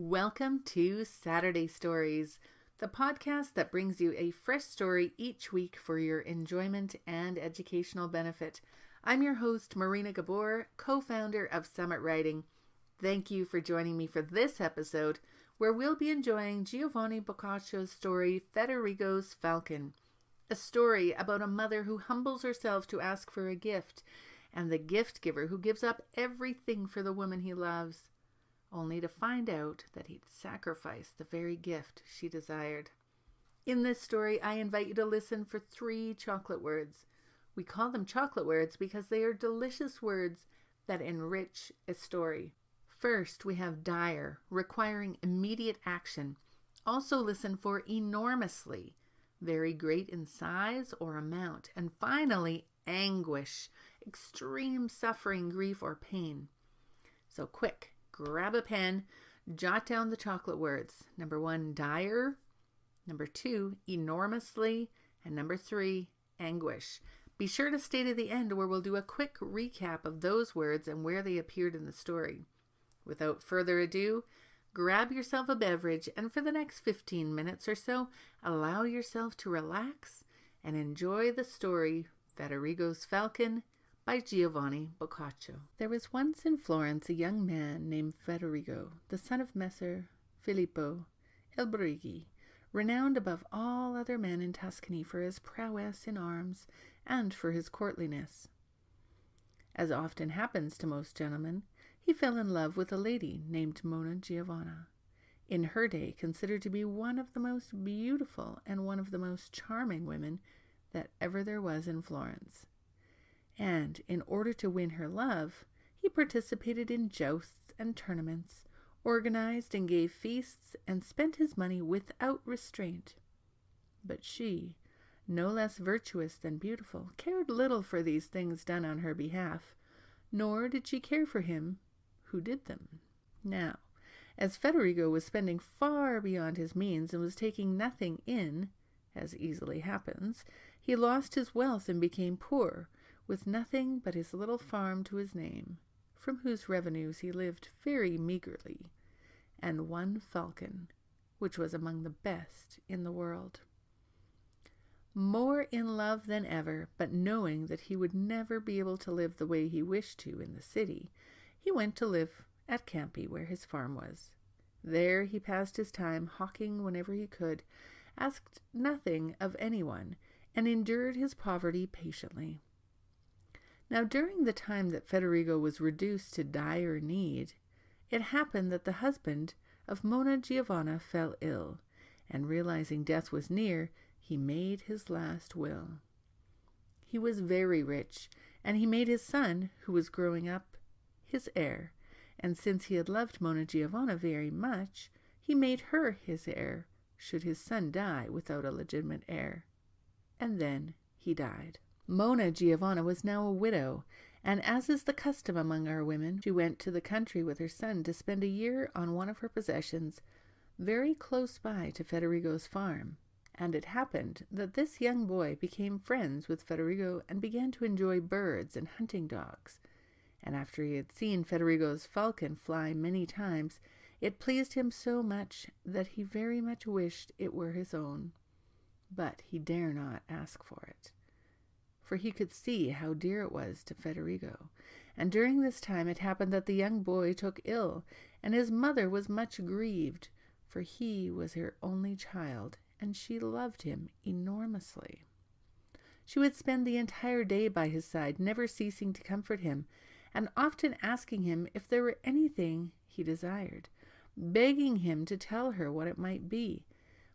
Welcome to Saturday Stories, the podcast that brings you a fresh story each week for your enjoyment and educational benefit. I'm your host, Marina Gabor, co-founder of Summit Writing. Thank you for joining me for this episode, where we'll be enjoying Giovanni Boccaccio's story, Federigo's Falcon, a story about a mother who humbles herself to ask for a gift, and the gift giver who gives up everything for the woman he loves, only to find out that he'd sacrificed the very gift she desired. In this story, I invite you to listen for 3 chocolate words. We call them chocolate words because they are delicious words that enrich a story. First, we have dire, requiring immediate action. Also listen for enormously, very great in size or amount. And finally, anguish, extreme suffering, grief, or pain. So quick. Grab a pen, jot down the chocolate words. Number 1, dire. Number 2, enormously. And number 3, anguish. Be sure to stay to the end where we'll do a quick recap of those words and where they appeared in the story. Without further ado, grab yourself a beverage and for the next 15 minutes or so, allow yourself to relax and enjoy the story, Federigo's Falcon, by Giovanni Boccaccio. There was once in Florence a young man named Federigo, the son of Messer Filippo il Brighi, renowned above all other men in Tuscany for his prowess in arms and for his courtliness. As often happens to most gentlemen, he fell in love with a lady named Monna Giovanna, in her day considered to be one of the most beautiful and one of the most charming women that ever there was in Florence. And in order to win her love, he participated in jousts and tournaments, organized and gave feasts, and spent his money without restraint. But she, no less virtuous than beautiful, cared little for these things done on her behalf, nor did she care for him who did them. Now, as Federigo was spending far beyond his means and was taking nothing in, as easily happens, he lost his wealth and became poor, with nothing but his little farm to his name, from whose revenues he lived very meagerly, and one falcon, which was among the best in the world. More in love than ever, but knowing that he would never be able to live the way he wished to in the city, he went to live at Campi, where his farm was. There he passed his time hawking whenever he could, asked nothing of anyone, and endured his poverty patiently. Now, during the time that Federigo was reduced to dire need, it happened that the husband of Monna Giovanna fell ill, and realizing death was near, he made his last will. He was very rich, and he made his son, who was growing up, his heir, and since he had loved Monna Giovanna very much, he made her his heir, should his son die without a legitimate heir. And then he died. Monna Giovanna was now a widow, and as is the custom among our women, she went to the country with her son to spend a year on one of her possessions, very close by to Federigo's farm. And it happened that this young boy became friends with Federigo and began to enjoy birds and hunting dogs. And after he had seen Federigo's falcon fly many times, it pleased him so much that he very much wished it were his own. But he dare not ask for it, for he could see how dear it was to Federigo. And during this time it happened that the young boy took ill, and his mother was much grieved, for he was her only child, and she loved him enormously. She would spend the entire day by his side, never ceasing to comfort him, and often asking him if there were anything he desired, begging him to tell her what it might be,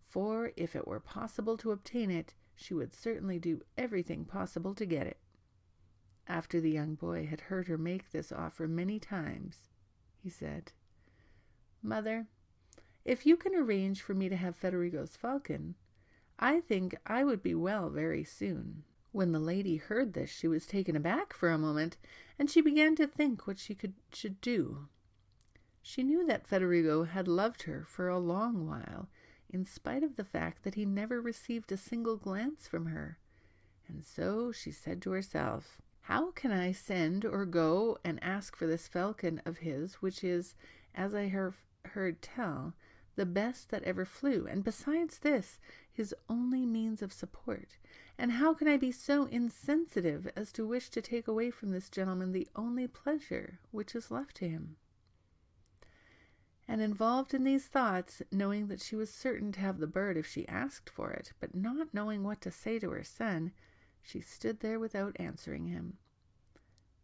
for if it were possible to obtain it, she would certainly do everything possible to get it. After the young boy had heard her make this offer many times, he said, "Mother, if you can arrange for me to have Federigo's falcon, I think I would be well very soon." When the lady heard this, she was taken aback for a moment, and she began to think what she should do. She knew that Federigo had loved her for a long while, in spite of the fact that he never received a single glance from her. And so she said to herself, "How can I send or go and ask for this falcon of his, which is, as I have heard tell, the best that ever flew, and besides this, his only means of support. And how can I be so insensitive as to wish to take away from this gentleman the only pleasure which is left to him? And involved in these thoughts, knowing that she was certain to have the bird if she asked for it, but not knowing what to say to her son, she stood there without answering him.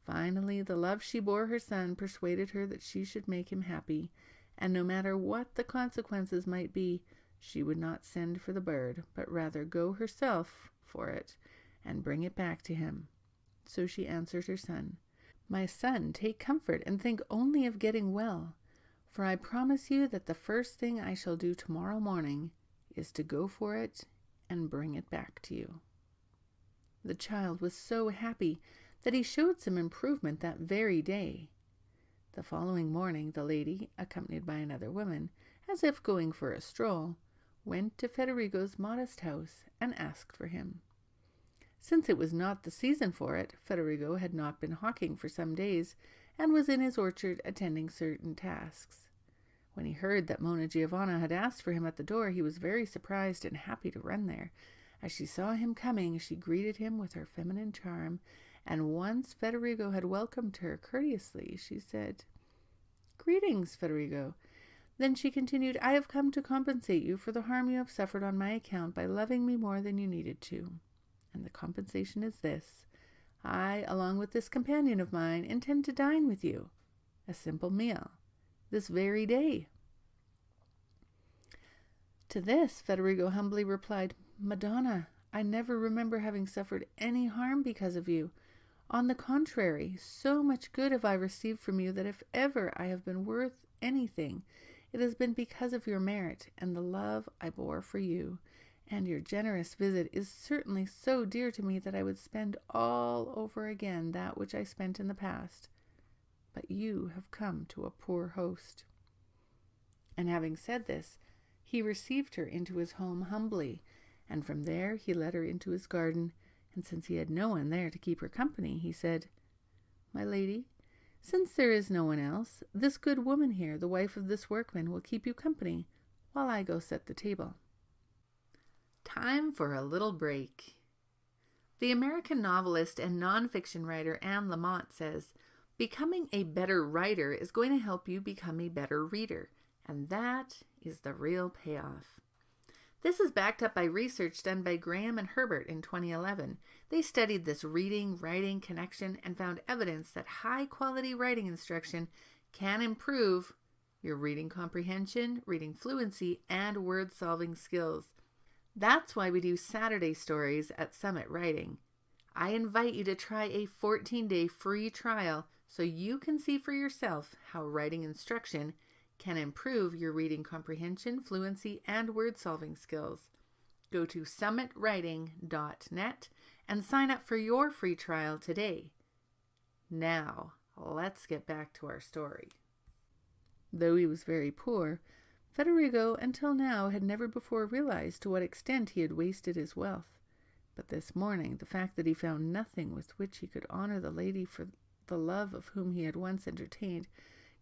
Finally, the love she bore her son persuaded her that she should make him happy, and no matter what the consequences might be, she would not send for the bird, but rather go herself for it and bring it back to him. So she answered her son, "My son, take comfort and think only of getting well, for I promise you that the first thing I shall do tomorrow morning is to go for it and bring it back to you." The child was so happy that he showed some improvement that very day. The following morning, the lady, accompanied by another woman, as if going for a stroll, went to Federigo's modest house and asked for him. Since it was not the season for it, Federigo had not been hawking for some days, and was in his orchard attending certain tasks. When he heard that Monna Giovanna had asked for him at the door, he was very surprised and happy to run there. As she saw him coming, she greeted him with her feminine charm, and once Federigo had welcomed her courteously, she said, "Greetings, Federigo." Then she continued, "I have come to compensate you for the harm you have suffered on my account by loving me more than you needed to. And the compensation is this. I, along with this companion of mine, intend to dine with you, a simple meal, this very day." To this, Federigo humbly replied, "Madonna, I never remember having suffered any harm because of you. On the contrary, so much good have I received from you that if ever I have been worth anything, it has been because of your merit and the love I bore for you. And your generous visit is certainly so dear to me that I would spend all over again that which I spent in the past. But you have come to a poor host." And having said this, he received her into his home humbly, and from there he led her into his garden, and since he had no one there to keep her company, he said, "My lady, since there is no one else, this good woman here, the wife of this workman, will keep you company while I go set the table." Time for a little break. The American novelist and nonfiction writer Anne Lamott says, "Becoming a better writer is going to help you become a better reader, and that is the real payoff." This is backed up by research done by Graham and Herbert in 2011. They studied this reading-writing connection and found evidence that high-quality writing instruction can improve your reading comprehension, reading fluency, and word-solving skills. That's why we do Saturday stories at Summit Writing. I invite you to try a 14-day free trial so you can see for yourself how writing instruction can improve your reading comprehension, fluency, and word-solving skills. Go to summitwriting.net and sign up for your free trial today. Now, let's get back to our story. Though he was very poor, Federigo until now had never before realized to what extent he had wasted his wealth. But this morning, the fact that he found nothing with which he could honor the lady for the love of whom he had once entertained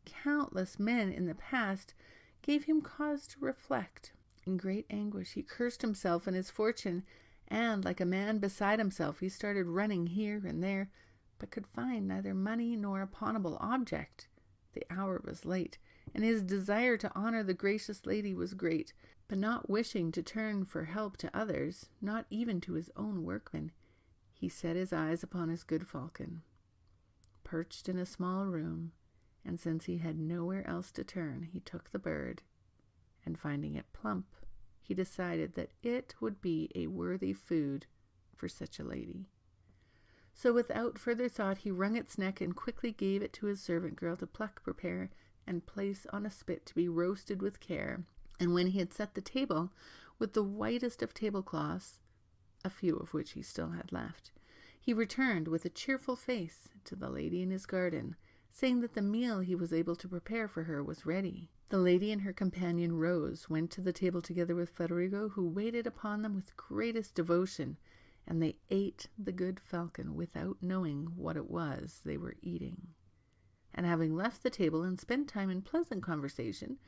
countless men in the past gave him cause to reflect. In great anguish, he cursed himself and his fortune, and, like a man beside himself, he started running here and there, but could find neither money nor a pawnable object. The hour was late, and his desire to honor the gracious lady was great, but not wishing to turn for help to others, not even to his own workmen, he set his eyes upon his good Falcon, perched in a small room, and since he had nowhere else to turn, he took the bird, and finding it plump, he decided that it would be a worthy food for such a lady. So without further thought, he wrung its neck and quickly gave it to his servant girl to pluck, prepare, and place on a spit to be roasted with care. And when he had set the table with the whitest of tablecloths, a few of which he still had left, he returned with a cheerful face to the lady in his garden, saying that the meal he was able to prepare for her was ready. The lady and her companion rose, went to the table together with Federigo, who waited upon them with greatest devotion, and they ate the good Falcon without knowing what it was they were eating. And having left the table and spent time in pleasant conversation,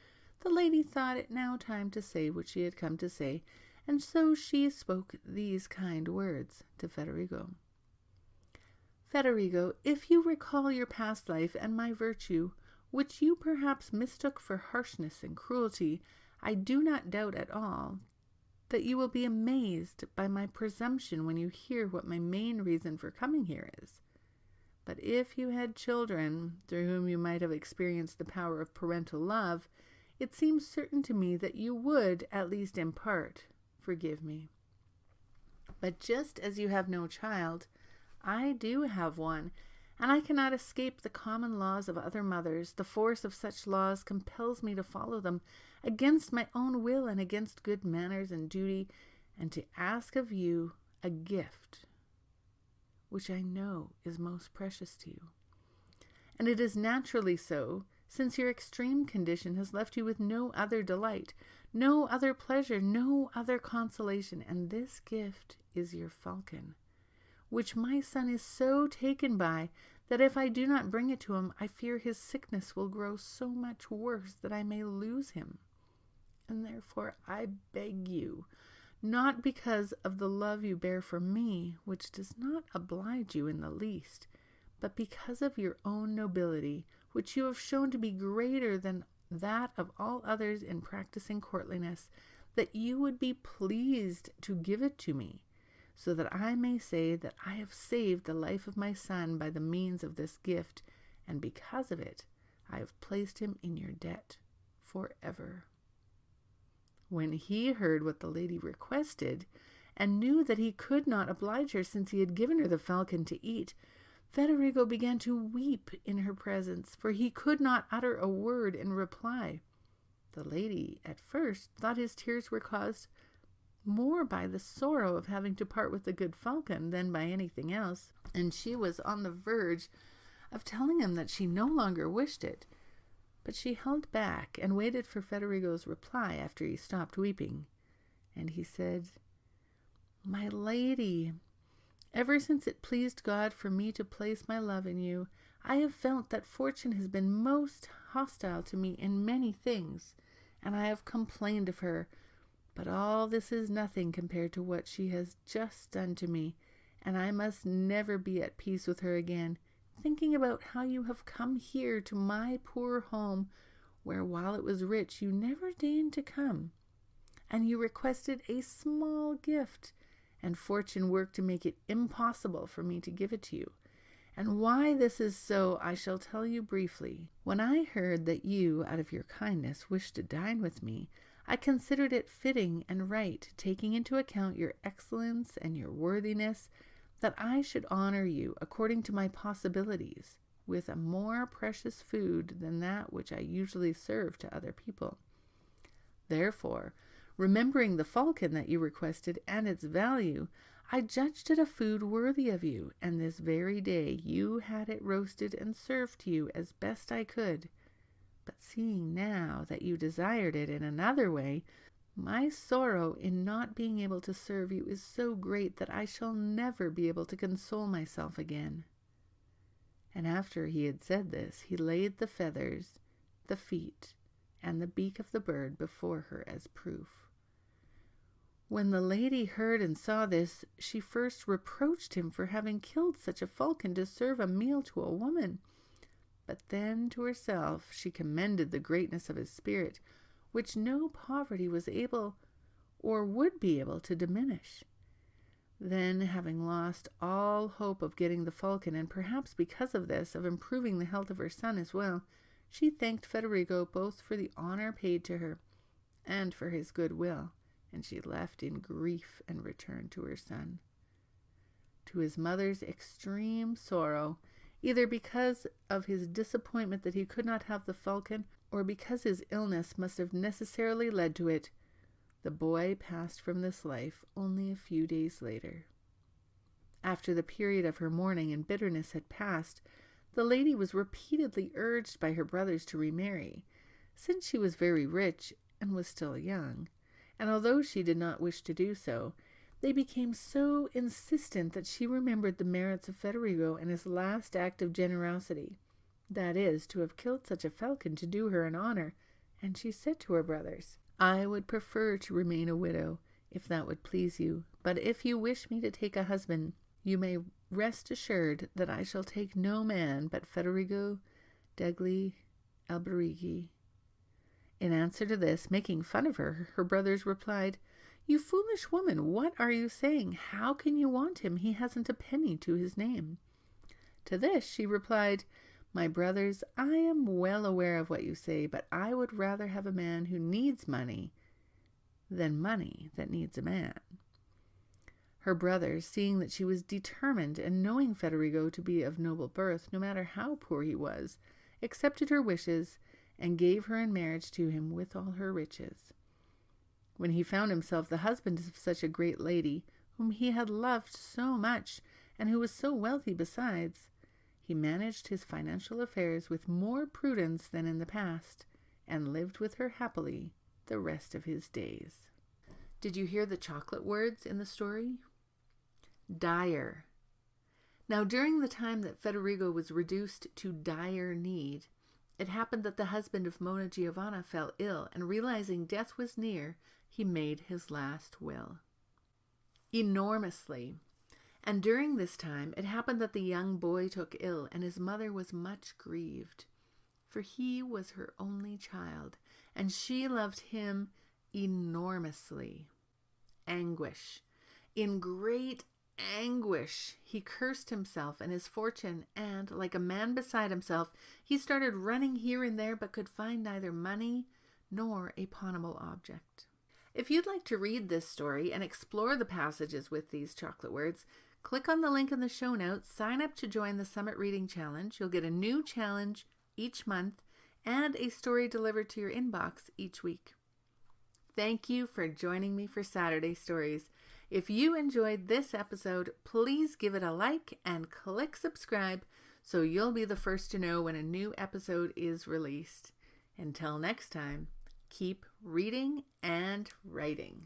The lady thought it now time to say what she had come to say, and so she spoke these kind words to Federigo. Federigo, if you recall your past life and my virtue, which you perhaps mistook for harshness and cruelty, I do not doubt at all that you will be amazed by my presumption when you hear what my main reason for coming here is. But if you had children through whom you might have experienced the power of parental love, it seems certain to me that you would, at least in part, forgive me. But just as you have no child, I do have one, and I cannot escape the common laws of other mothers. The force of such laws compels me to follow them against my own will and against good manners and duty, and to ask of you a gift, which I know is most precious to you. And it is naturally so, since your extreme condition has left you with no other delight, no other pleasure, no other consolation, and this gift is your falcon, which my son is so taken by that if I do not bring it to him, I fear his sickness will grow so much worse that I may lose him. And therefore I beg you, not because of the love you bear for me, which does not oblige you in the least, but because of your own nobility, which you have shown to be greater than that of all others in practicing courtliness, that you would be pleased to give it to me, so that I may say that I have saved the life of my son by the means of this gift, and because of it I have placed him in your debt forever. When he heard what the lady requested, and knew that he could not oblige her since he had given her the falcon to eat, Federigo began to weep in her presence, for he could not utter a word in reply. The lady at first thought his tears were caused more by the sorrow of having to part with the good falcon than by anything else, and she was on the verge of telling him that she no longer wished it. But she held back and waited for Federigo's reply after he stopped weeping, and he said, "My lady, ever since it pleased God for me to place my love in you, I have felt that fortune has been most hostile to me in many things, and I have complained of her. But all this is nothing compared to what she has just done to me, and I must never be at peace with her again, thinking about how you have come here to my poor home, where while it was rich you never deigned to come, and you requested a small gift, and fortune worked to make it impossible for me to give it to you. And why this is so I shall tell you briefly. When I heard that you, out of your kindness, wished to dine with me, I considered it fitting and right, taking into account your excellence and your worthiness, that I should honor you according to my possibilities with a more precious food than that which I usually serve to other people. Therefore, remembering the falcon that you requested and its value, I judged it a food worthy of you, and this very day you had it roasted and served to you as best I could. But seeing now that you desired it in another way, my sorrow in not being able to serve you is so great that I shall never be able to console myself again." And after he had said this, he laid the feathers, the feet, and the beak of the bird before her as proof. When the lady heard and saw this, she first reproached him for having killed such a falcon to serve a meal to a woman. But then to herself she commended the greatness of his spirit, which no poverty was able or would be able to diminish. Then, having lost all hope of getting the falcon, and perhaps because of this, of improving the health of her son as well, she thanked Federigo both for the honor paid to her and for his good will, and she left in grief and returned to her son. To his mother's extreme sorrow, either because of his disappointment that he could not have the falcon, or because his illness must have necessarily led to it, the boy passed from this life only a few days later. After the period of her mourning and bitterness had passed, the lady was repeatedly urged by her brothers to remarry, since she was very rich and was still young, and although she did not wish to do so, they became so insistent that she remembered the merits of Federigo and his last act of generosity, that is, to have killed such a falcon to do her an honor, And she said to her brothers, I would prefer to remain a widow, if that would please you. But if you wish me to take a husband, you may rest assured that I shall take no man but Federigo degli Alberighi. In answer to this, making fun of her, her brothers replied, You foolish woman, what are you saying? How can you want him? He hasn't a penny to his name. To this she replied, My brothers, I am well aware of what you say, but I would rather have a man who needs money than money that needs a man. Her brothers, seeing that she was determined and knowing Federigo to be of noble birth, no matter how poor he was, accepted her wishes and gave her in marriage to him with all her riches. When he found himself the husband of such a great lady, whom he had loved so much, and who was so wealthy besides, he managed his financial affairs with more prudence than in the past, and lived with her happily the rest of his days. Did you hear the chocolate words in the story? Dire. Now, during the time that Federigo was reduced to dire need, it happened that the husband of Mona Giovanna fell ill, and realizing death was near, he made his last will. Enormously. And during this time, it happened that the young boy took ill, and his mother was much grieved, for he was her only child, and she loved him enormously. Anguish. In great anguish, he cursed himself and his fortune, and, like a man beside himself, he started running here and there, but could find neither money nor a pawnable object. If you'd like to read this story and explore the passages with these chocolate words, click on the link in the show notes, sign up to join the Summit Reading Challenge. You'll get a new challenge each month and a story delivered to your inbox each week. Thank you for joining me for Saturday Stories. If you enjoyed this episode, please give it a like and click subscribe so you'll be the first to know when a new episode is released. Until next time, keep reading and writing.